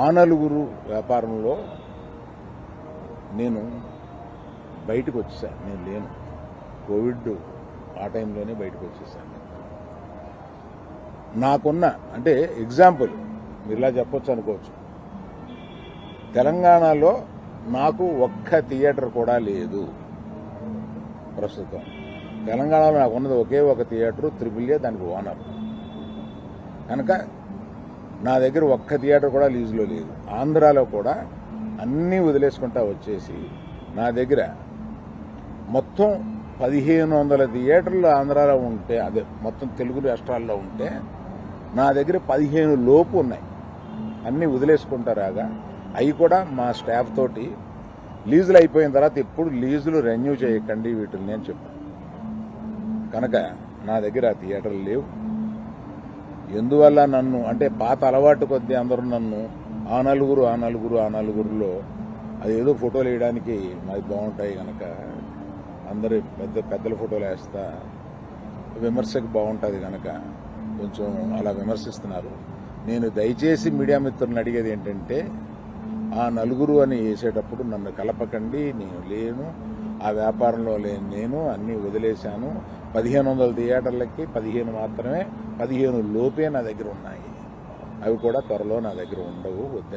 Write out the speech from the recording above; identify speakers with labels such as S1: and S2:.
S1: ఆ నలుగురు వ్యాపారంలో నేను బయటకు వచ్చేసాను. నేను లేను. కోవిడ్ ఆ టైంలోనే బయటకు వచ్చేసాను. నాకున్న అంటే ఎగ్జాంపుల్ మీరు ఇలా చెప్పొచ్చు అనుకోవచ్చు. తెలంగాణలో నాకు ఒక్క థియేటర్ కూడా లేదు ప్రస్తుతం. తెలంగాణలో నాకు ఉన్నది ఒకే ఒక థియేటరు, త్రిపుల్ఏ, దానికి ఓనర్. కనుక నా దగ్గర ఒక్క థియేటర్ కూడా లీజులో లేదు. ఆంధ్రాలో కూడా అన్నీ వదిలేసుకుంటా వచ్చేసి నా దగ్గర మొత్తం 1500 థియేటర్లు ఆంధ్రాలో ఉంటే, అదే మొత్తం తెలుగు రాష్ట్రాల్లో ఉంటే నా దగ్గర 15 లోపు ఉన్నాయి. అన్నీ వదిలేసుకుంటారాగా అవి కూడా మా స్టాఫ్ తోటి లీజులు అయిపోయిన తర్వాత ఎప్పుడు లీజులు రెన్యూ చేయకండి వీటిని అని చెప్పాను. కనుక నా దగ్గర ఆ థియేటర్లు లేవు. ఎందువల్ల నన్ను అంటే పాత అలవాటు కొద్దీ అందరూ నన్ను ఆ నలుగురులో అదేదో ఫోటోలు వేయడానికి మాది బాగుంటాయి కనుక అందరు పెద్దల ఫోటోలు వేస్తా విమర్శకు బాగుంటుంది కనుక కొంచెం అలా విమర్శిస్తున్నారు. నేను దయచేసి మీడియా మిత్రులను అడిగేది ఏంటంటే, ఆ నలుగురు అని వేసేటప్పుడు నన్ను కలపకండి. నేను లేను, ఆ వ్యాపారంలో లేను. నేను అన్నీ వదిలేశాను. 1500 థియేటర్లకి 15 మాత్రమే, 15 లోపే నా దగ్గర ఉన్నాయి. అవి కూడా త్వరలో నా దగ్గర ఉండవు. వద్దని